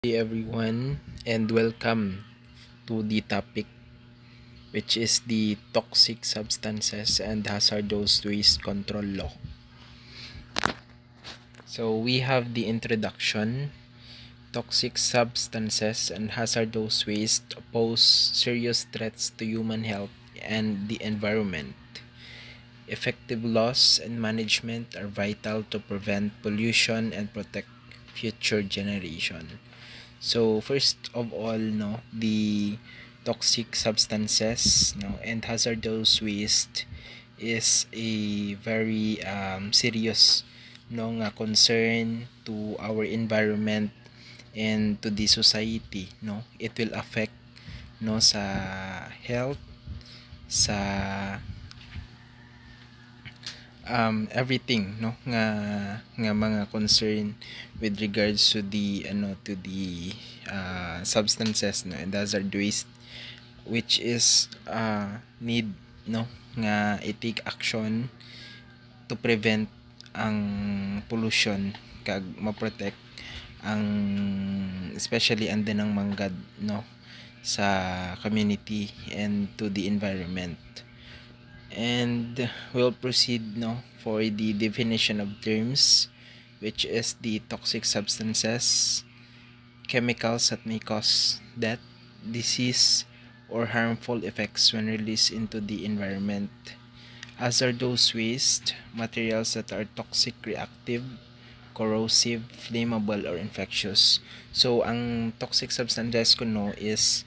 Hey everyone, and welcome to the topic, which is the toxic substances and hazardous waste control law. So we have the introduction. Toxic substances and hazardous waste pose serious threats to human health and the environment. Effective laws and management are vital to prevent pollution and protect future generation. So first of all, the toxic substances, and hazardous waste is a very serious, nga concern to our environment and to the society. It will affect, sa health, sa everything, nga mga concern with regards to the substances, and hazard waste, which is need, nga i-take action to prevent ang pollution kag ma-protect ang especially ang dinang manggad, sa community and to the environment. And we'll proceed for the definition of terms, which is the toxic substances, chemicals that may cause death, disease, or harmful effects when released into the environment. Hazardous waste, materials that are toxic, reactive, corrosive, flammable, or infectious. So ang toxic substances is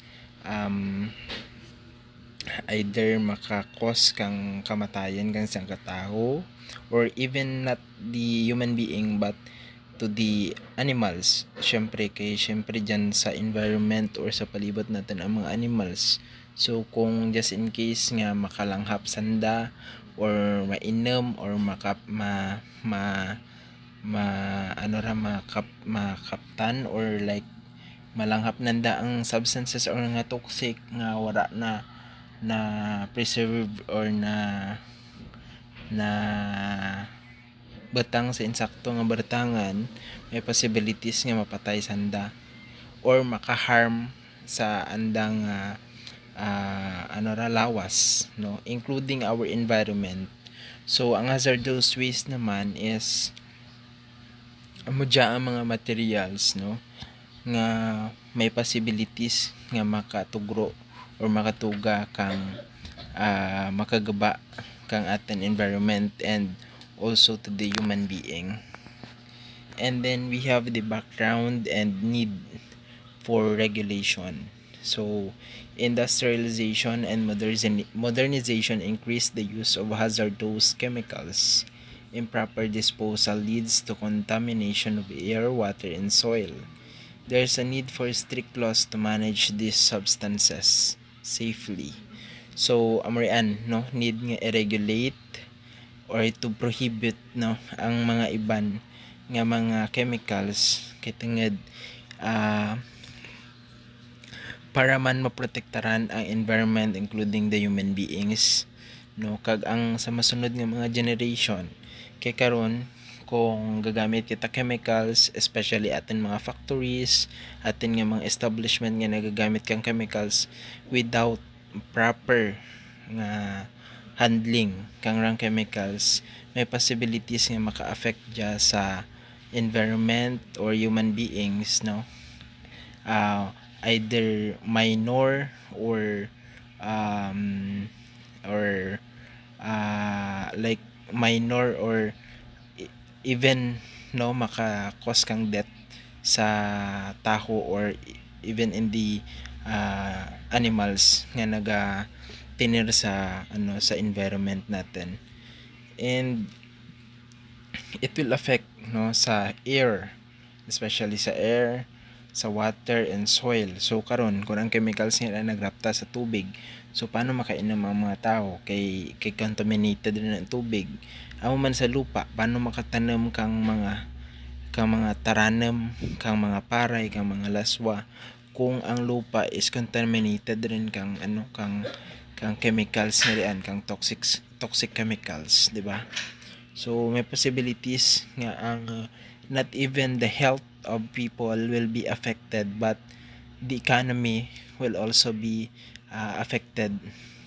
either makakos kang kamatayan kang isang katao, or even not the human being but to the animals. Syempre dyan sa environment or sa palibot natin ang mga animals. So kung just in case nga makalanghap sanda or mainom or makaptan or like malanghap nanda ang substances or nga toxic nga wala na preserve or na batang sa insakto nga bertangan, may possibilities nga mapatay sanda or makaharm sa andang lawas, including our environment. So ang hazardous waste naman is ang mga materials, nga may possibilities nga makatugro or makatuga kang makagaba kang ating environment and also to the human being. And then we have the background and need for regulation. So industrialization and modernization increase the use of hazardous chemicals. Improper disposal leads to contamination of air, water, and soil. There's a need for strict laws to manage these substances safely. So need nga i-regulate or to prohibit ang mga iban nga mga chemicals kay tungod para man maprotektaran ang environment including the human beings, kag ang sa masunod nga mga generation. Kay karon kung gagamit kita chemicals, especially atin mga factories, atin nga mga establishment nga nagagamit kang chemicals without proper nga handling kang rang chemicals, may possibilities nga maka-affect dya sa environment or human beings, either minor or like minor or even maka-cause kang death sa taho or even in the animals nga tinir sa sa environment natin. And it will affect sa air, especially sa air, sa water and soil. So karon kung ang chemicals nga nagrapta sa tubig, so paano makainom ang mga tao kay contaminated rin ang tubig. Amo man sa lupa, paano makatanom kang mga taranam, kang mga paray, kang mga laswa kung ang lupa is contaminated rin kang chemicals na riyan, kang toxic chemicals, di ba? So may possibilities nga ang not even the health of people will be affected, but the economy will also be affected.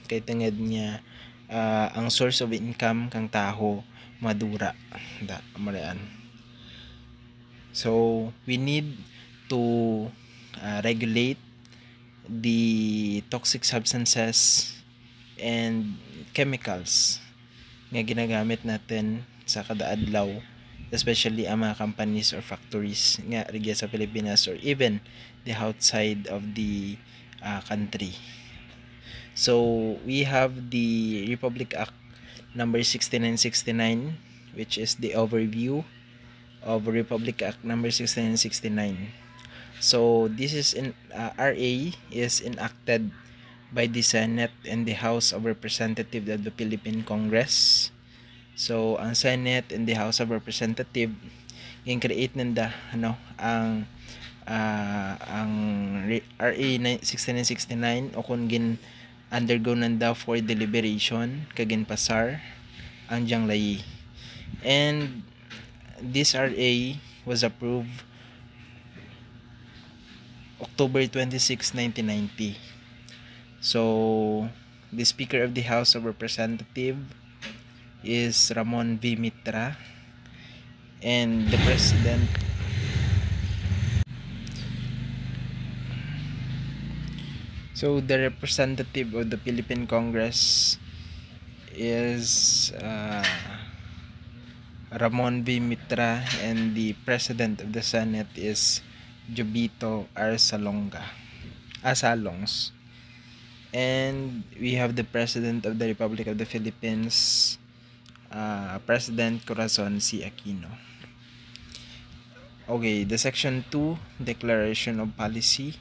Kay tungod niya ang source of income kang taho madura da marian. So we need to regulate the toxic substances and chemicals nga ginagamit natin sa kada adlaw, especially ang mga companies or factories nga rigya sa Pilipinas or even the outside of the country. So we have the Republic Act number 6969, which is the overview of Republic Act number 6969. So this is in RA is enacted by the Senate and the House of Representatives of the Philippine Congress. So ang Senate and the House of Representatives in-create nanda ang RA 6969 o kung undergo nanda for deliberation kagin pasar ang diyang layi. And this RA was approved October 26, 1990. So the Speaker of the House of Representatives is Ramon V. Mitra, and the President so the representative of the Philippine Congress is Ramon V. Mitra, and the President of the Senate is Jobito R. Salongs. And we have the President of the Republic of the Philippines, President Corazon C. Aquino. Okay, the Section 2, Declaration of Policy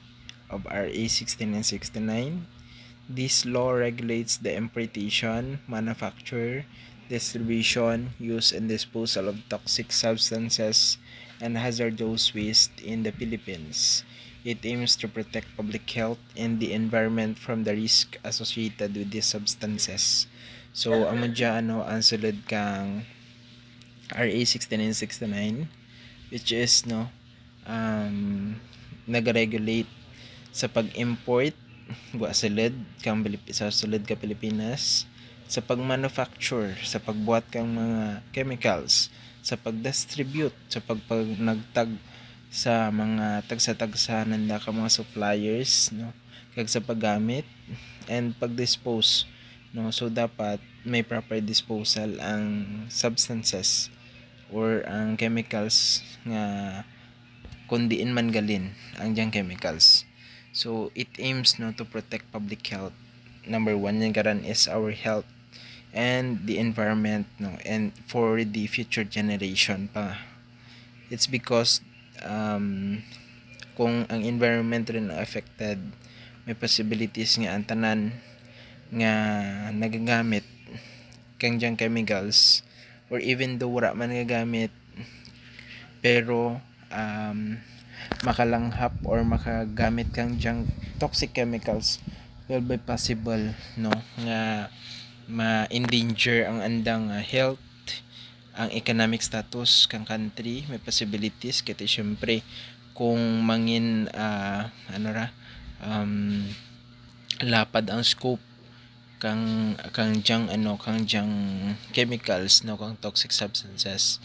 of RA 6969. This law regulates the importation, manufacture, distribution, use, and disposal of toxic substances and hazardous waste in the Philippines. It aims to protect public health and the environment from the risk associated with these substances. So, amo dyan, ang sulod kang RA 6969, which is nag-regulate sa pag-import sulod kang sa sulod ka Pilipinas, sa pag-manufacture, sa pagbuhat kang mga chemicals, sa pag-distribute, sa pagpanagtag sa mga tagsa-tagsa nanda ka mga suppliers, kag sa paggamit and pag-dispose, so dapat may proper disposal ang substances or ang chemicals nga kundiin man galin ang diyang chemicals. So it aims to protect public health. Number 1 yan karan is our health and the environment, and for the future generation pa. It's because kung ang environment rin affected, may possibilities nga ang tanan nga nagagamit kang diyang chemicals, or even though wala man nagagamit pero makalanghap or makagamit kang diyang toxic chemicals, will be possible nga ma-endanger ang andang health, ang economic status kang country. May possibilities kaya syempre kung mangin lapad ang scope kang diyang chemicals, kang toxic substances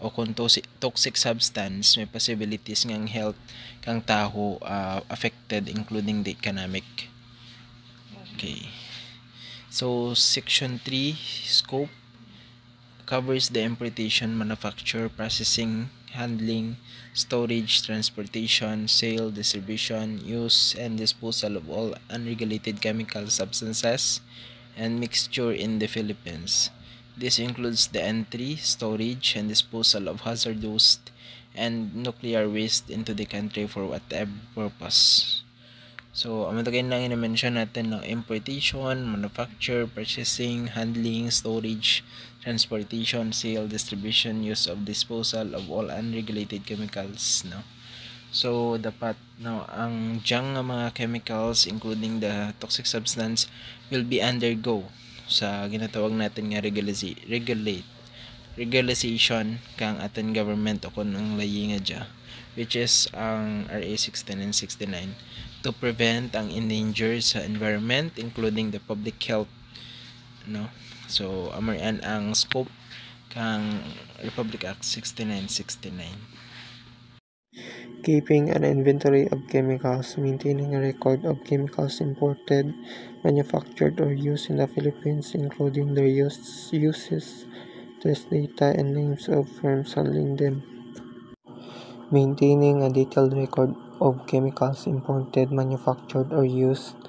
o kung toxic substance, may possibilities ng health kang taho affected, including the economic. Okay, so Section 3 scope covers the importation, manufacture, processing, handling, storage, transportation, sale, distribution, use, and disposal of all unregulated chemical substances and mixture in the Philippines. This includes the entry, storage, and disposal of hazardous and nuclear waste into the country for whatever purpose. So, ang matagay lang i-mention natin importation, manufacture, purchasing, handling, storage, transportation, sale, distribution, use of disposal of all unregulated chemicals. So, dapat ang diyang mga chemicals, including the toxic substance, will be undergo sa ginatawag natin nga regulation kang atin government o kung ang layi nga dya which is ang RA 16 and 69 to prevent ang endanger sa environment including the public health, no? So amarian ang scope kang Republic Act 6969. Keeping an inventory of chemicals, maintaining a record of chemicals imported, manufactured, or used in the Philippines, including their uses, test data, and names of firms handling them. Maintaining a detailed record of chemicals imported, manufactured, or used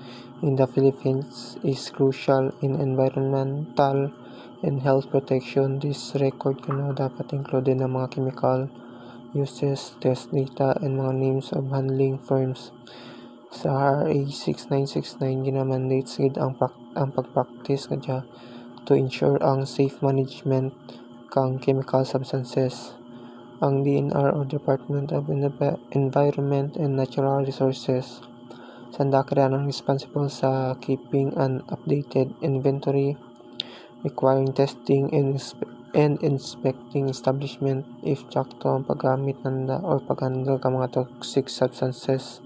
in the Philippines is crucial in environmental and health protection. This record dapat included ng mga chemical uses, test data, and mga names of handling firms. Sa RA 6969 gina-mandates gid ang pag-practice kadya to ensure ang safe management kang chemical substances. Ang DNR o Department of Environment and Natural Resources sanda ang responsible sa keeping an updated inventory, requiring testing and inspecting establishment if sakto ang paggamit nanda or pag-handle ka mga toxic substances.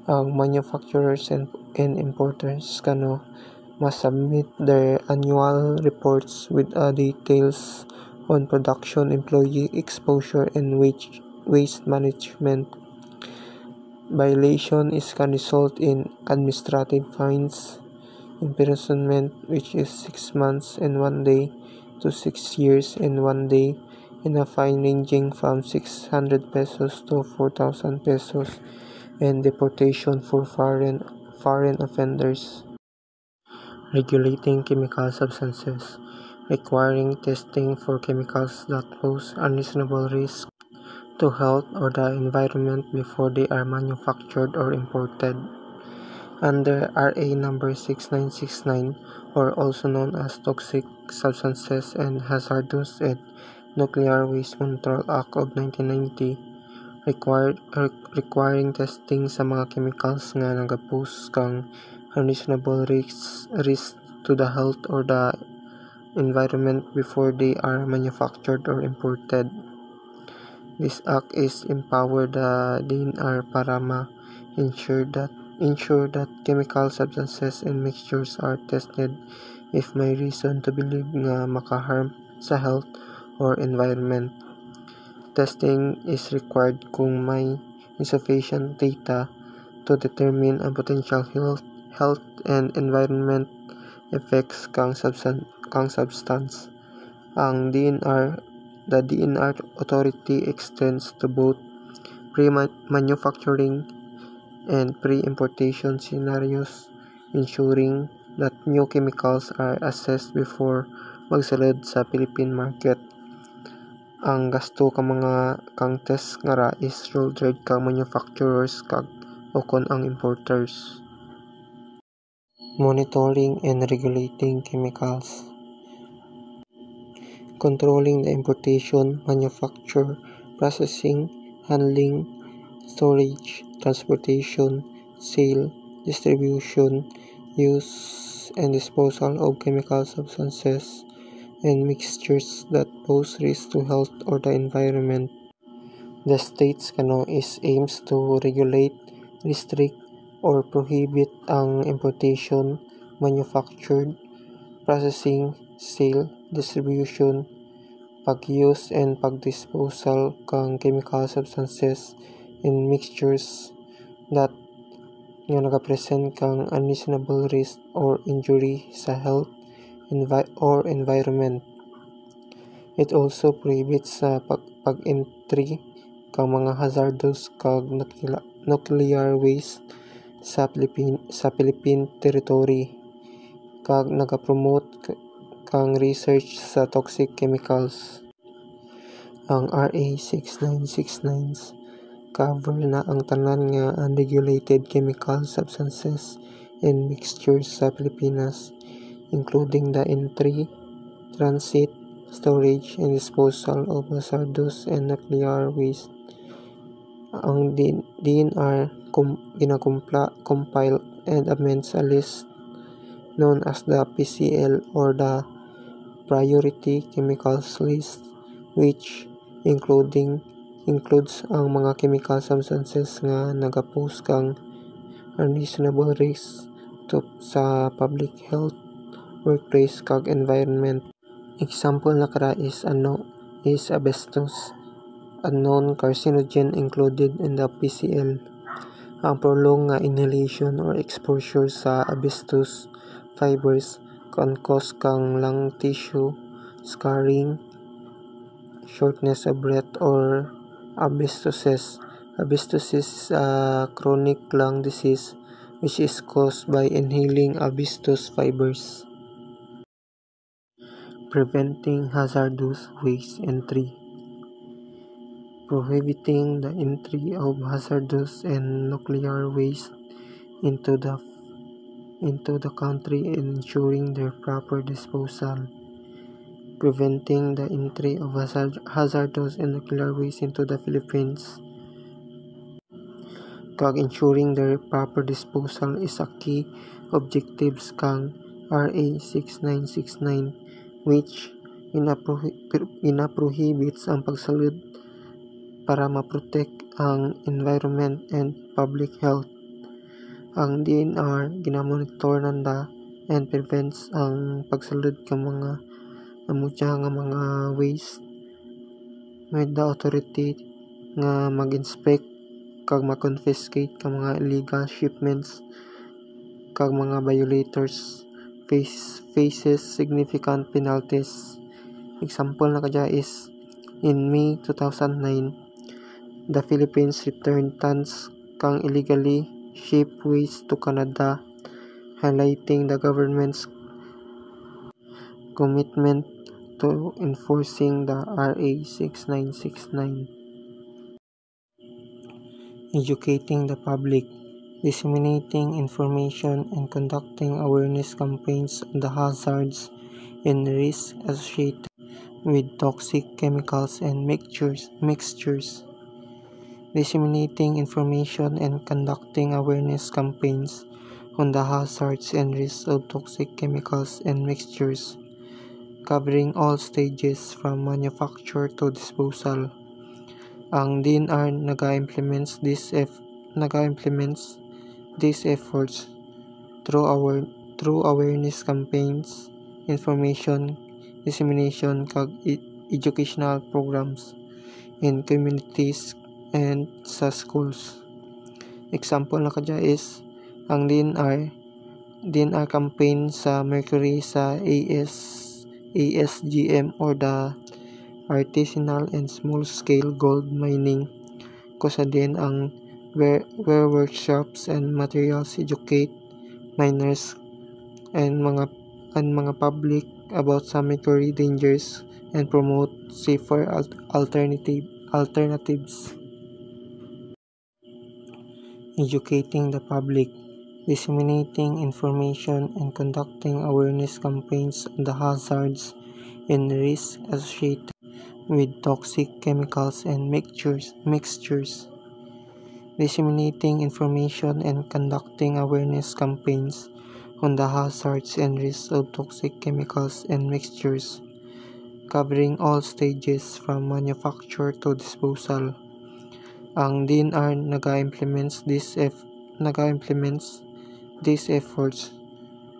Ang manufacturers and importers must submit their annual reports with details on production, employee exposure, and waste management. Violation can result in administrative fines, imprisonment, which is 6 months and 1 day to 6 years and 1 day, and a fine ranging from 600 pesos to 4,000 pesos, and deportation for foreign offenders. Regulating chemical substances, requiring testing for chemicals that pose unreasonable risk to health or the environment before they are manufactured or imported. Under RA number 6969, or also known as Toxic Substances and Hazardous and Nuclear Waste Control Act of 1990, requiring testing sa mga chemicals nga nagapose kang unreasonable risk to the health or the environment before they are manufactured or imported. This act is empower the DNR para ensure that chemical substances and mixtures are tested if may reason to believe nga makaharm sa health or environment. Testing is required kung may insufficient data to determine ang potential health and environment effects kang substance. The DNR authority extends to both pre-manufacturing and pre-importation scenarios, ensuring that new chemicals are assessed before magsulod sa Philippine market. Ang gasto kang test nga is shouldered kang manufacturers o kon ang importers. Monitoring and regulating chemicals. Controlling the importation, manufacture, processing, handling, storage, transportation, sale, distribution, use, and disposal of chemical substances and mixtures that pose risk to health or the environment. The states aims to regulate, restrict, or prohibit ang importation, manufactured, processing, sale, distribution, pag-use, and pag-disposal kang chemical substances and mixtures that nagapresent kang unreasonable risk or injury sa health or environment. It also prohibits sa pag-entry kang mga hazardous kag nuclear waste sa Philippine territory, kag nagapromote kang research sa toxic chemicals. Ang RA 6969 cover na ang tanan nga unregulated chemical substances and mixtures sa Pilipinas, including the entry, transit, storage, and disposal of hazardous and nuclear waste. Ang DNR compile and amends a list known as the PCL or the Priority Chemicals List, which including includes ang mga chemical substances nga nagapose kang unreasonable risk sa public health, workplace kag environment. Example na kara is asbestos, a known carcinogen included in the PCL. Ang prolonged nga inhalation or exposure sa asbestos fibers can cause kang lung tissue scarring, shortness of breath, or asbestosis. Asbestosis is a chronic lung disease which is caused by inhaling asbestos fibers. Preventing hazardous waste entry. Prohibiting the entry of hazardous and nuclear waste into the country and ensuring their proper disposal. Preventing the entry of hazardous and nuclear waste into the Philippines kag ensuring their proper disposal is a key objectives kang RA 6969, which prohibits ang pagsalud para maprotect ang environment and public health. Ang DNR ginamonitor nanda and prevents ang pagsalud ka mga namutya nga mga waste with the authority nga mag-inspect kag ma-confiscate ka mga illegal shipments kag mga violators faces significant penalties. Example na kadya is in May 2009, the Philippines returned tons kang illegally shipped waste to Canada, highlighting the government's commitment to enforcing the RA 6969. Educating the public, disseminating information and conducting awareness campaigns on the hazards and risks associated with toxic chemicals and mixtures. Disseminating information and conducting awareness campaigns on the hazards and risks of toxic chemicals and mixtures, covering all stages from manufacture to disposal. Ang DNR naga-implements these efforts through awareness campaigns, information dissemination kag educational programs in communities and sa schools. Example na kadya is ang DNR campaign sa Mercury sa ASGM or the artisanal and small-scale gold mining. Kusa din ang where workshops and materials educate miners and mga public about sa mercury dangers and promote safer alternatives. Educating the public, disseminating information and conducting awareness campaigns on the hazards and risks associated with toxic chemicals and mixtures. Disseminating information and conducting awareness campaigns on the hazards and risks of toxic chemicals and mixtures, covering all stages from manufacture to disposal. Ang DNR naga-implements these efforts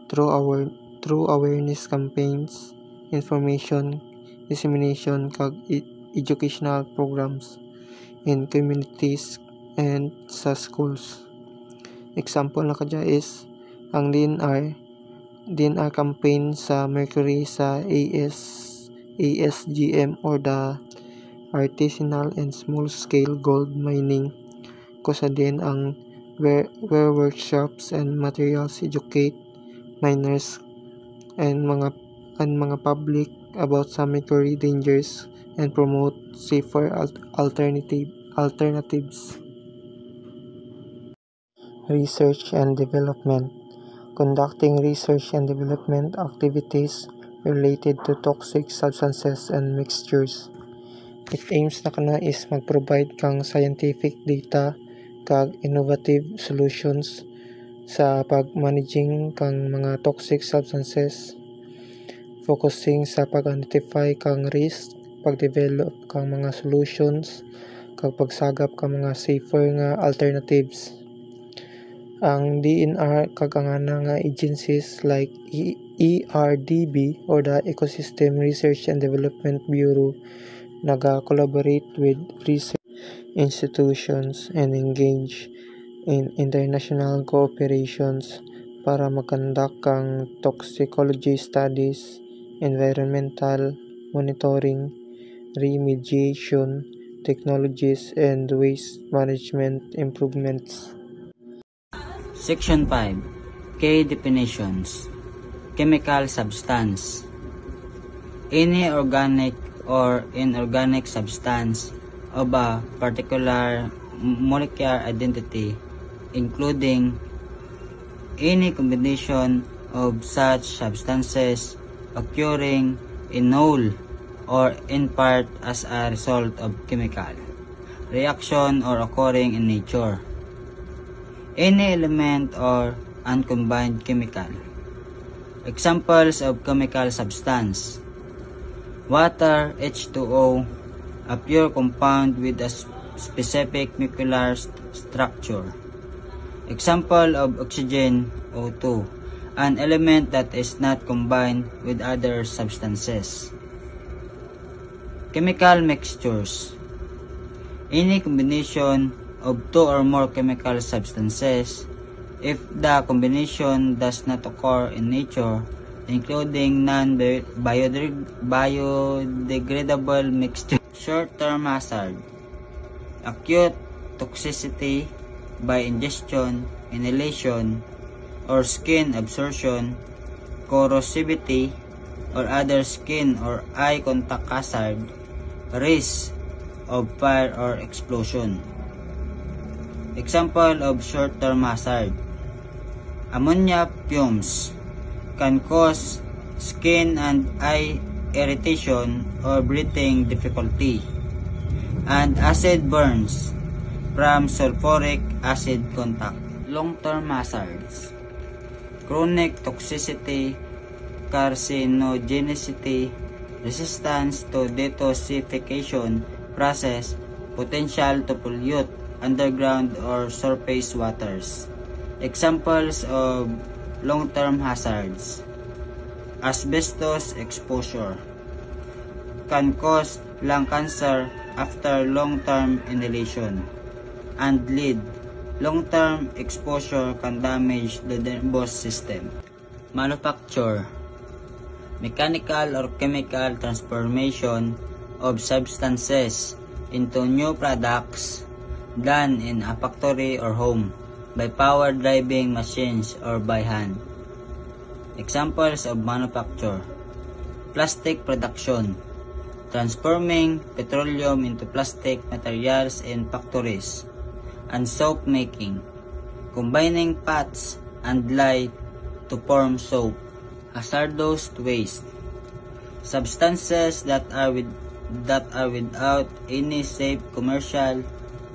through awareness campaigns, information dissemination kag educational programs in communities and sa schools. Example na kadya is ang DNR campaign sa Mercury sa ASGM or the artisanal and small-scale gold mining. Kusa din ang where workshops and materials educate miners and mga public about sa mercury dangers and promote safer alternatives. Research and development, conducting research and development activities related to toxic substances and mixtures. It aims na kana is mag-provide kang scientific data kag innovative solutions sa pag-managing kang mga toxic substances, focusing sa pag-identify kang risk, pag-develop kang mga solutions kag pagsagap ka mga safer nga alternatives. Ang DNR kag ang nga agencies like ERDB or the Ecosystem Research and Development Bureau naga-collaborate with research institutions and engage in international cooperations para mag-conduct ang toxicology studies, environmental monitoring, remediation technologies, and waste management improvements. Section 5. Key definitions. Chemical substance. Any organic or inorganic substance of a particular molecular identity, including any combination of such substances occurring in whole or in part as a result of chemical reaction or occurring in nature. Any element or uncombined chemical. Examples of chemical substance. Water, H2O, a pure compound with a specific molecular structure. Example of oxygen, O2, an element that is not combined with other substances. Chemical mixtures. Any combination of two or more chemical substances if the combination does not occur in nature, including non-biodegradable mixture. Short-term hazard. Acute toxicity by ingestion, inhalation, or skin absorption, corrosivity, or other skin or eye contact hazard, risk of fire or explosion. Example of short-term hazard. Ammonia fumes can cause skin and eye irritation or breathing difficulty, and acid burns from sulfuric acid contact. Long-term hazards. Chronic toxicity, carcinogenicity, resistance to detoxification process, potential to pollute underground or surface waters. Examples of long-term hazards. Asbestos exposure can cause lung cancer after long-term inhalation. And lead. Long-term exposure can damage the nervous system. Manufacture. Mechanical or chemical transformation of substances into new products done in a factory or home by power driving machines or by hand. Examples of manufacture. Plastic production. Transforming petroleum into plastic materials in factories. And soap making. Combining fats and lye to form soap. Hazardous waste. Substances that are without any safe commercial,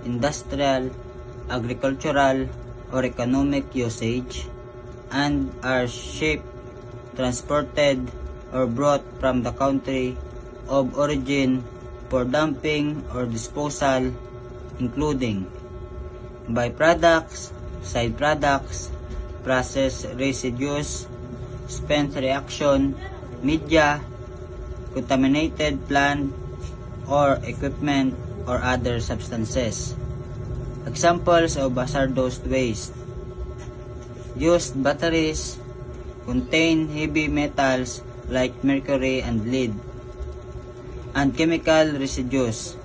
industrial, agricultural, or economic usage, and are shipped, transported, or brought from the country of origin for dumping or disposal, including byproducts, side products, process residues, spent reaction, media, contaminated plant or equipment, or other substances. Examples of hazardous waste. Used batteries contain heavy metals like mercury and lead, and chemical residues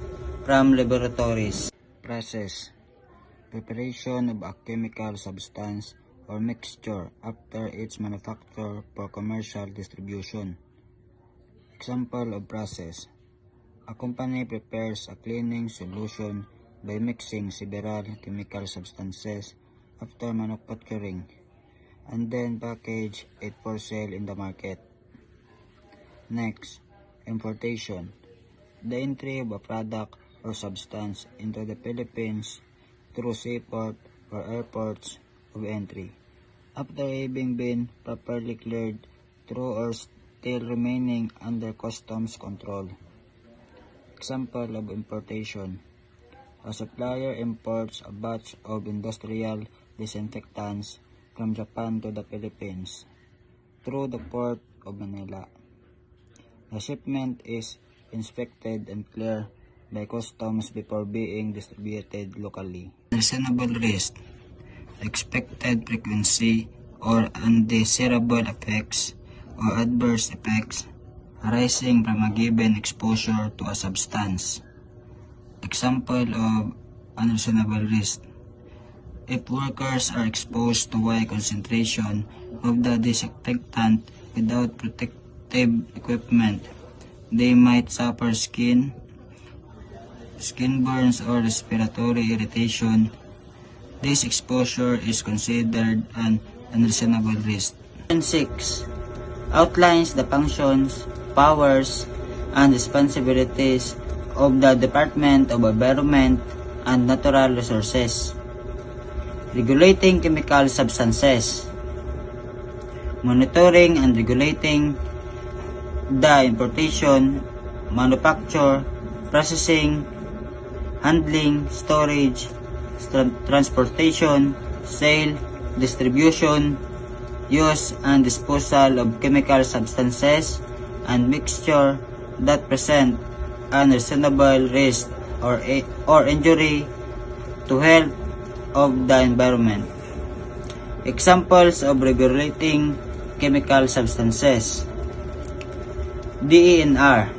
from laboratories. Process. Preparation of a chemical substance or mixture after its manufacture for commercial distribution. Example of process. A company prepares a cleaning solution by mixing several chemical substances after manufacturing, and then package it for sale in the market. Next, importation. The entry of a product or substance into the Philippines through seaport or airports of entry, after having been properly cleared through or still remaining under customs control. Example of importation. a supplier imports a batch of industrial disinfectants from Japan to the Philippines through the port of Manila. The shipment is inspected and cleared by customs before being distributed locally. Reasonable risk, expected frequency, or undesirable effects or adverse effects arising from a given exposure to a substance. Example of unreasonable risk: if workers are exposed to high concentration of the disinfectant without protective equipment, they might suffer skin burns or respiratory irritation. This exposure is considered an unreasonable risk. Section 6 outlines the functions, powers, and responsibilities of the Department of Environment and Natural Resources. Regulating chemical substances, monitoring and regulating the importation, manufacture, processing, handling, storage, transportation, sale, distribution, use, and disposal of chemical substances and mixture that present unreasonable risk or injury to health of the environment. Examples of regulating chemical substances: DENR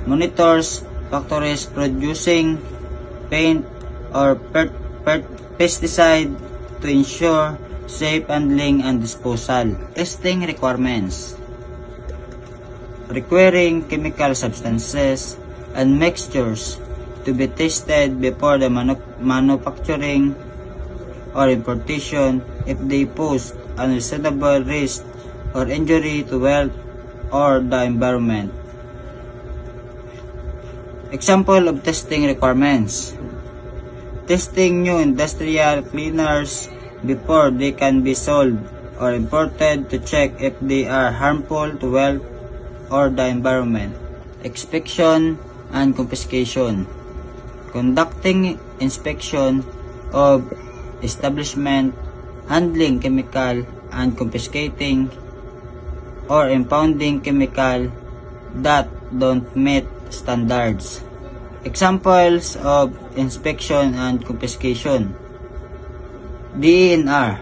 monitors factories producing paint or pesticide to ensure safe handling and disposal. Testing requirements: requiring chemical substances and mixtures to be tested before the manufacturing or importation if they pose unreasonable risk or injury to health or the environment. Example of testing requirements: testing new industrial cleaners before they can be sold or imported to check if they are harmful to health or the environment. Inspection and confiscation: conducting inspection of establishment, handling chemical, and confiscating or impounding chemical that don't meet standards. Examples of inspection and confiscation: DENR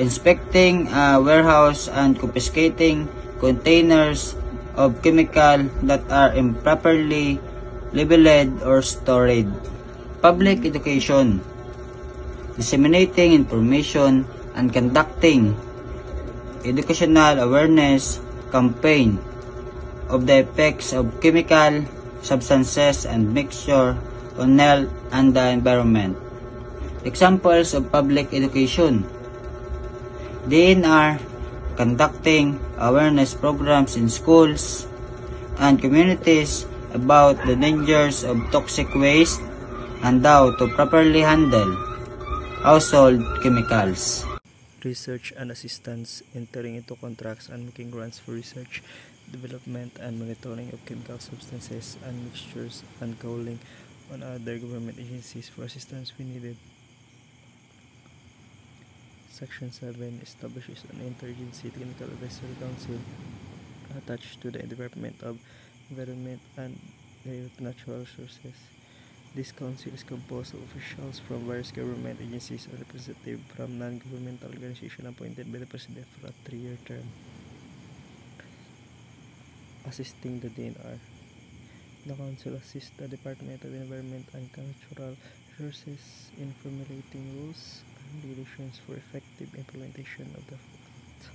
inspecting a warehouse and confiscating containers of chemical that are improperly labeled or stored. Public education: disseminating information and conducting educational awareness campaign of the effects of chemical substances and mixture on health and the environment. Examples of public education: DENR conducting awareness programs in schools and communities about the dangers of toxic waste and how to properly handle household chemicals. Research and assistance: entering into contracts and making grants for research, development, and monitoring of chemical substances and mixtures, and calling on other government agencies for assistance when needed. Section 7 establishes an interagency technical advisory council attached to the Department of Environment and Natural Resources. This council is composed of officials from various government agencies and representatives from non-governmental organizations appointed by the President for a 3-year term. Assisting the DENR. The council assists the Department of Environment and Natural Resources in formulating rules and regulations for effective implementation of the Act.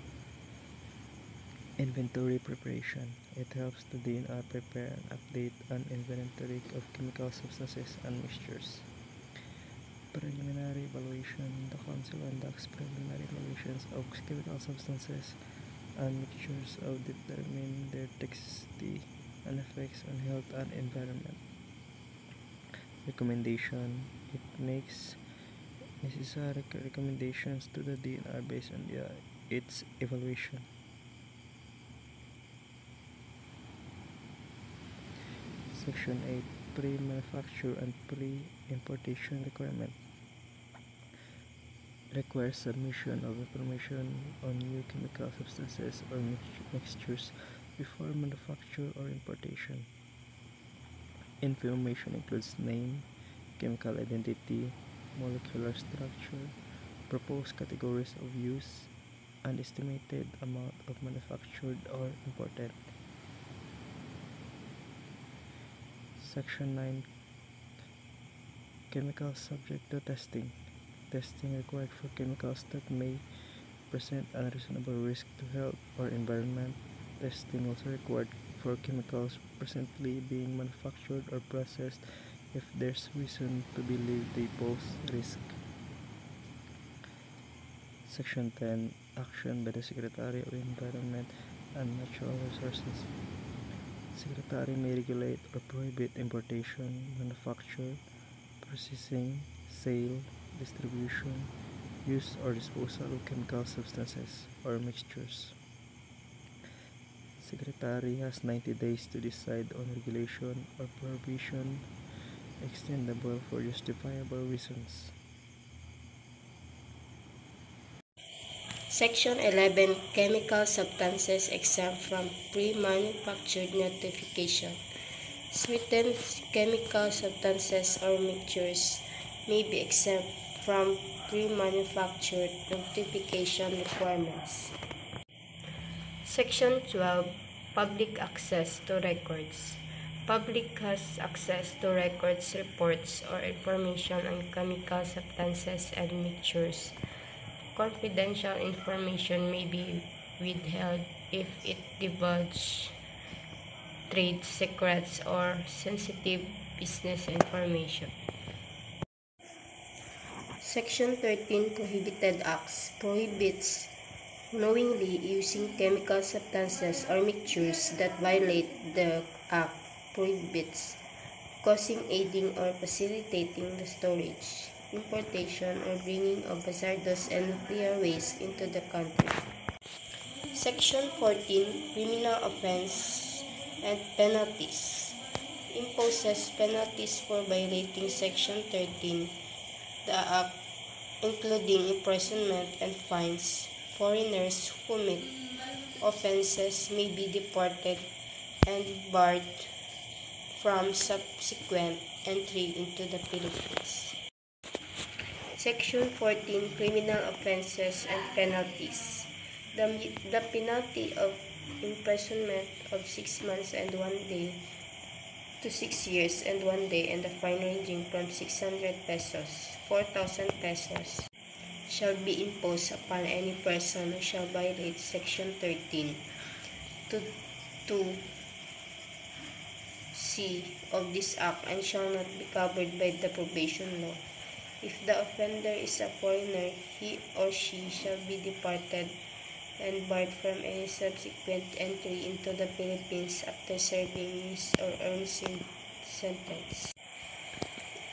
Inventory preparation. It helps the DENR prepare and update an inventory of chemical substances and mixtures. Preliminary evaluation. The council conducts preliminary evaluations of chemical substances and mixtures to determine their toxicity and effects on health and environment. Recommendation. It makes necessary recommendations to the DENR based on its evaluation. Section 8. Pre-manufacture and importation requirement. Requires submission of information on new chemical substances or mixtures before manufacture or importation. Information includes name, chemical identity, molecular structure, proposed categories of use, and estimated amount of manufactured or imported. Section 9. Chemicals subject to testing. Testing required for chemicals that may present unreasonable risk to health or environment. Testing also required for chemicals presently being manufactured or processed if there's reason to believe they pose risk. Section 10. Action by the Secretary of Environment and Natural Resources. Secretary may regulate or prohibit importation, manufacture, processing, sale, distribution, use or disposal of chemical substances or mixtures. Secretary has 90 days to decide on regulation or prohibition extendable for justifiable reasons. Section 11. Chemical substances exempt from pre-manufactured notification. Certain chemical substances or mixtures may be exempt from pre-manufactured notification requirements. Section 12. Public access to records. Public has access to records, reports, or information on chemical substances and mixtures. Confidential information may be withheld if it divulges trade secrets or sensitive business information. Section 13. Prohibited Acts prohibits knowingly using chemical substances or mixtures that violate the Act. Prohibits causing, aiding, or facilitating the storage, importation, or bringing of hazardous and nuclear waste into the country. Section 14. Criminal Offense and Penalties imposes penalties for violating Section 13, the Act, including imprisonment and fines. Foreigners who commit offenses may be deported and barred from subsequent entry into the Philippines. Section 14. Criminal Offenses and Penalties. The penalty of imprisonment of 6 months and 1 day to 6 years and 1 day, and the fine ranging from 600 pesos, 4,000 pesos, shall be imposed upon any person who shall violate Section 13 to 2C of this Act and shall not be covered by the probation law. If the offender is a foreigner, he or she shall be deported and barred from any subsequent entry into the Philippines after serving his or her sentence.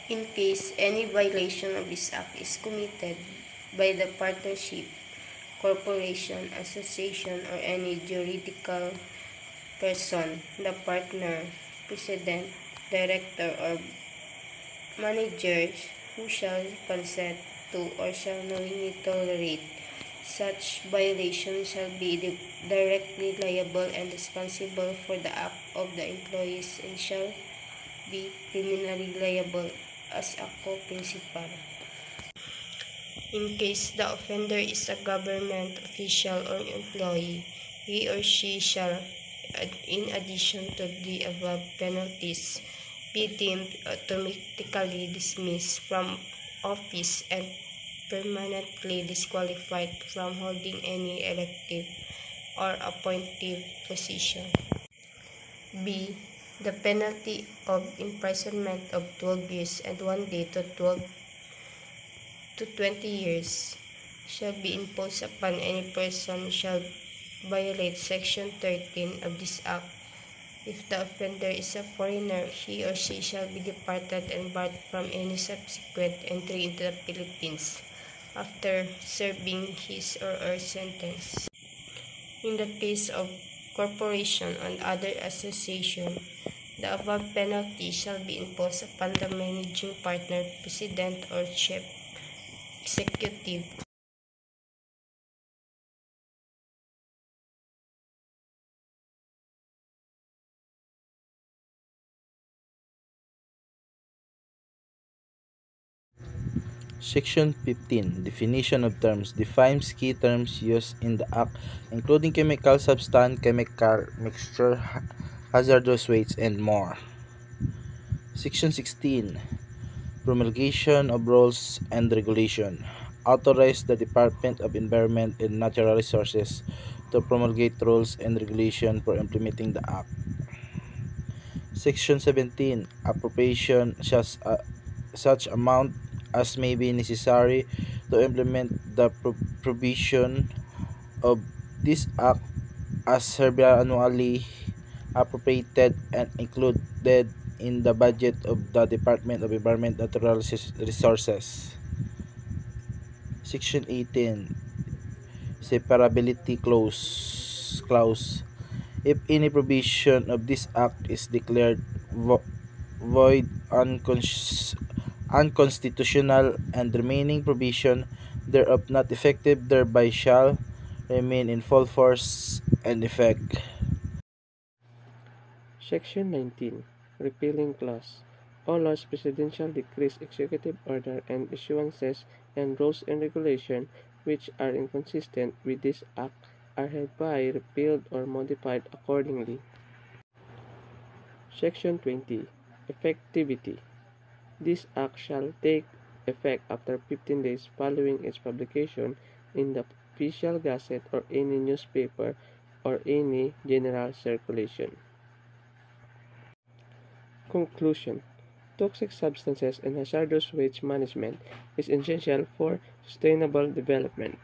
In case any violation of this Act is committed by the partnership, corporation, association, or any juridical person, the partner, president, director, or manager who shall consent to or shall knowingly tolerate such violation shall be directly liable and responsible for the act of the employees and shall be criminally liable as a co-principal. In case the offender is a government official or employee, he or she shall, in addition to the above penalties, be deemed automatically dismissed from office and permanently disqualified from holding any elective or appointive position. B. The penalty of imprisonment of 12 years and 1 day to 20 years shall be imposed upon any person who shall violate Section 13 of this Act. If the offender is a foreigner, he or she shall be deported and barred from any subsequent entry into the Philippines after serving his or her sentence. In the case of corporation and other association, The above penalty shall be imposed upon the managing partner, president, or chief executive. Section 15. Definition of terms. Defines key terms used in the act, including chemical substance, chemical mixture, hazardous weights, and more. Section 16. Promulgation of rules and regulation. Authorize the Department of Environment and Natural Resources to promulgate rules and regulation for implementing the act. Section 17. Appropriation such amount as may be necessary to implement the provision of this act as annually appropriated and included in the budget of the Department of Environment and Natural Resources. Section 18. Separability clause. If any provision of this act is declared void, unconstitutional, and remaining provision thereof not effective thereby shall remain in full force and effect. Section 19. Repealing clause. All laws, presidential decrees, executive order, and issuances, and rules and regulations which are inconsistent with this act are hereby repealed or modified accordingly. Section 20. Effectivity. This act shall take effect after 15 days following its publication in the official gazette or any newspaper or any general circulation. Conclusion. Toxic substances and hazardous waste management is essential for sustainable development.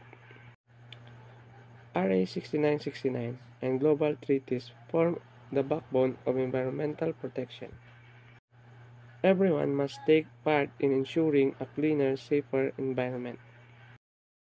RA 6969 and global treaties form the backbone of environmental protection. Everyone must take part in ensuring a cleaner, safer environment.